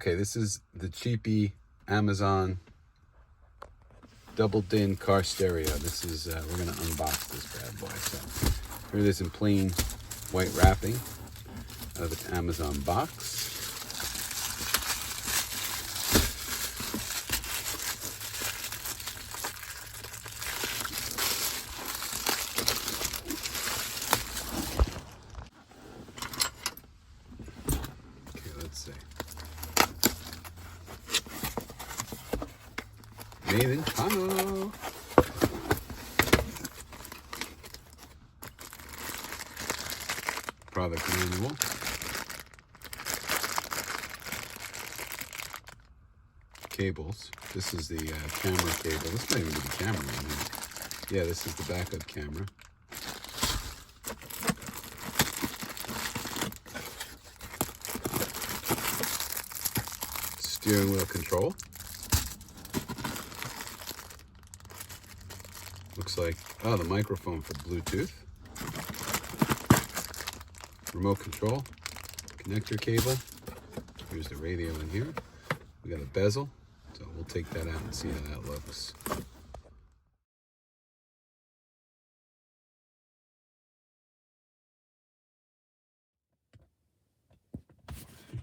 Okay, this is the cheapy Amazon Double Din car stereo. This is, we're gonna unbox this bad boy. So here it is in plain white wrapping out of its Amazon box. Okay, let's see. Made in China. Product manual. Cables. This is the camera cable. This might even be the camera one. Yeah, this is the backup camera. Steering wheel control. Looks like, oh, the microphone for Bluetooth. Remote control. Connector cable. Here's the radio in here. We got a bezel, so we'll take that out and see how that looks.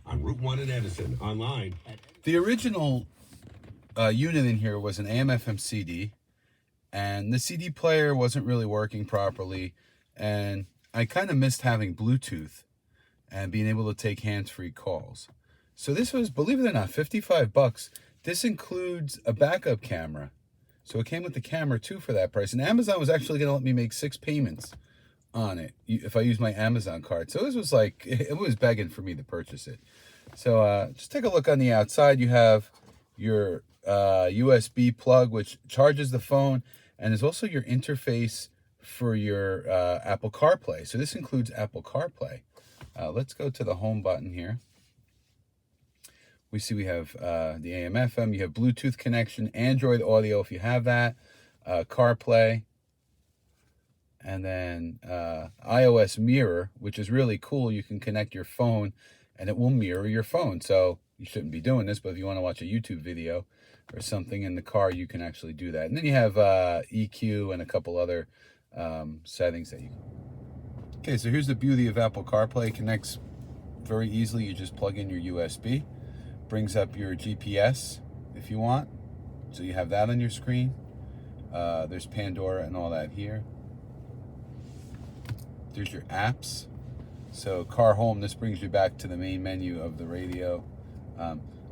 On Route 1 in Edison, online. The original unit in here was an AM/FM CD, and the CD player wasn't really working properly, and I kind of missed having Bluetooth and being able to take hands-free calls. So this was, believe it or not, 55 bucks. This includes a backup camera. So it came with the camera too for that price. And Amazon was actually going to let me make 6 payments on it if I use my Amazon card. So this was like, it was begging for me to purchase it. So just take a look on the outside. You have your USB plug, which charges the phone, and there's also your interface for your Apple CarPlay. So this includes Apple CarPlay. Let's go to the home button here. We see we have the AM/FM. You have Bluetooth connection, Android Audio if you have that, CarPlay, and then iOS Mirror, which is really cool. You can connect your phone and it will mirror your phone. So you shouldn't be doing this, but if you want to watch a YouTube video or something in the car, you can actually do that. And then you have EQ and a couple other settings that you can. Okay, so here's the beauty of Apple CarPlay. It connects very easily. You just plug in your USB. Brings up your GPS if you want. So you have that on your screen. There's Pandora and all that here. There's your apps. So Car Home, this brings you back to the main menu of the radio.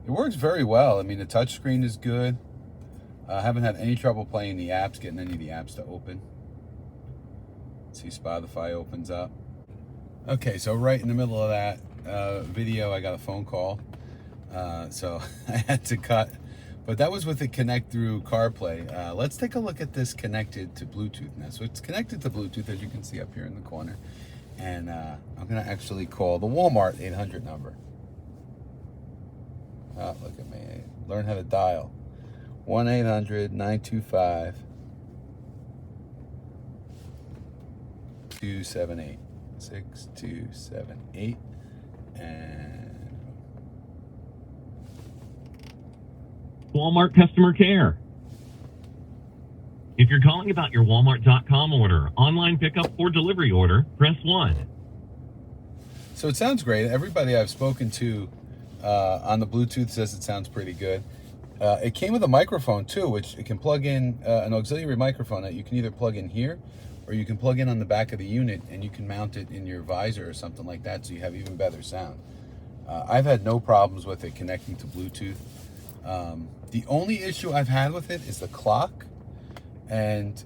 It works very well. I mean, the touchscreen is good. I haven't had any trouble playing the apps, getting any of the apps to open. See, Spotify opens up. Okay, so right in the middle of that video, I got a phone call. So I had to cut. But that was with the connect through CarPlay. Let's take a look at this connected to Bluetooth now. So it's connected to Bluetooth, as you can see up here in the corner. And I'm going to actually call the Walmart 800 number. Oh, look at me. Learn how to dial. 1-800-925-278. 6278. And Walmart customer care. If you're calling about your Walmart.com order, online pickup, or delivery order, press 1. So it sounds great. Everybody I've spoken to on the Bluetooth says it sounds pretty good. It came with a microphone too, which it can plug in an auxiliary microphone that you can either plug in here or you can plug in on the back of the unit and you can mount it in your visor or something like that so you have even better sound. I've had no problems with it connecting to Bluetooth. The only issue I've had with it is the clock. And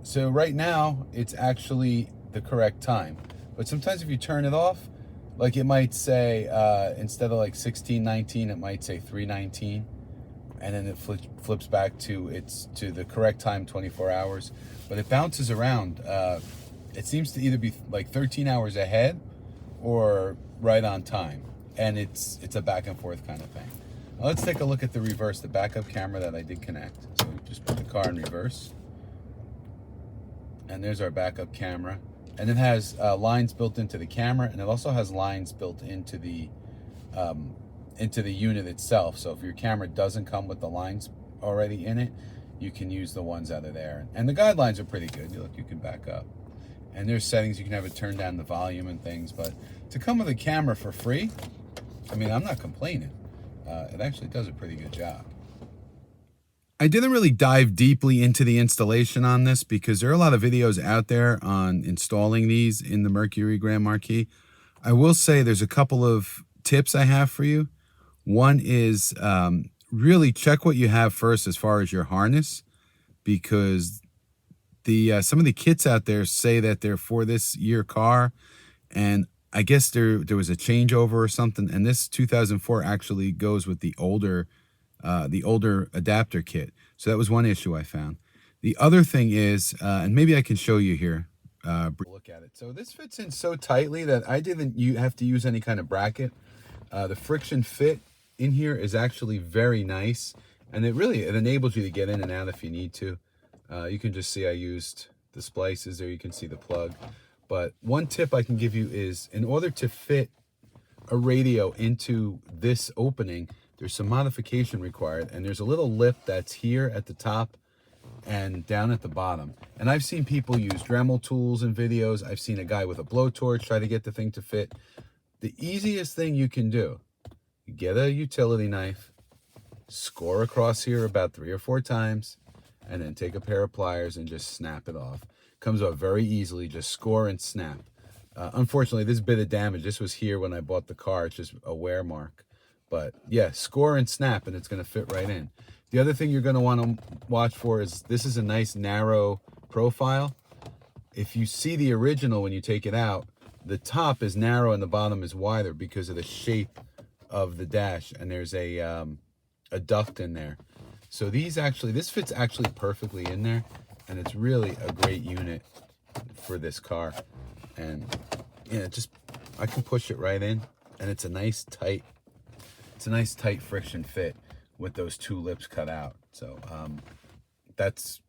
so right now it's actually the correct time. But sometimes if you turn it off, like it might say, instead of like 16:19, it might say 3:19. And then it flips back to the correct time, 24 hours. But it bounces around. It seems to either be like 13 hours ahead or right on time. And it's a back and forth kind of thing. Now let's take a look at the reverse, the backup camera that I did connect. So we just put the car in reverse. And there's our backup camera. And it has lines built into the camera, and it also has lines built into the into the unit itself. So if your camera doesn't come with the lines already in it, you can use the ones out of there. And the guidelines are pretty good. You look, you can back up. And there's settings, you can have it turn down the volume and things. But to come with a camera for free, I mean, I'm not complaining. It actually does a pretty good job. I didn't really dive deeply into the installation on this because there are a lot of videos out there on installing these in the Mercury Grand Marquis. I will say there's a couple of tips I have for you. One is really check what you have first as far as your harness, because the some of the kits out there say that they're for this year car, and I guess there was a changeover or something, and this 2004 actually goes with the older adapter kit. So that was one issue I found. The other thing is, and maybe I can show you here. Look at it. So this fits in so tightly that I didn't have to use any kind of bracket. The friction fit in here is actually very nice, and it enables you to get in and out if you need to. You can just see I used the splices there. You can see the plug. But one tip I can give you is, in order to fit a radio into this opening, there's some modification required, and there's a little lip that's here at the top and down at the bottom. And I've seen people use Dremel tools in videos. I've seen a guy with a blowtorch try to get the thing to fit. The easiest thing you can do, you get a utility knife, score across here about 3 or 4 times, and then take a pair of pliers and just snap it off. Comes off very easily, just score and snap. Unfortunately, this bit of damage, this was here when I bought the car. It's just a wear mark. But yeah, score and snap, and it's going to fit right in. The other thing you're going to want to watch for is this is a nice narrow profile. If you see the original when you take it out, the top is narrow and the bottom is wider because of the shape of the dash, and there's a duct in there. So this fits actually perfectly in there, and it's really a great unit for this car. And yeah, I can push it right in, and it's a nice tight friction fit with those 2 lips cut out. So that's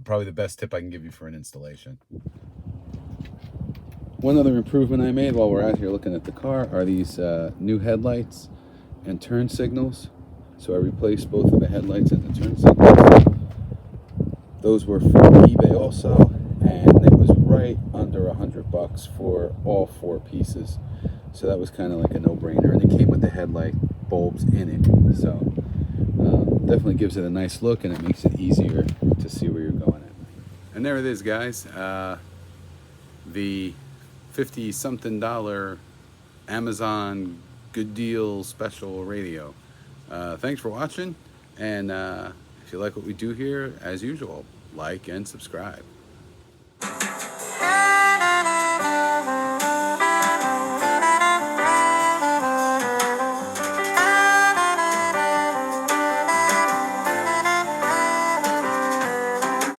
probably the best tip I can give you for an installation. One other improvement I made while we're out here looking at the car are these new headlights and turn signals. So I replaced both of the headlights and the turn signals. Those were from eBay also, and it was right under $100 for all 4 pieces. So that was kind of like a no-brainer, and it came with the headlight bulbs in it. So definitely gives it a nice look, and it makes it easier to see where you're going at. And there it is, guys. The $50-something Amazon good deal special radio. Thanks for watching, and if you like what we do here, as usual, like and subscribe.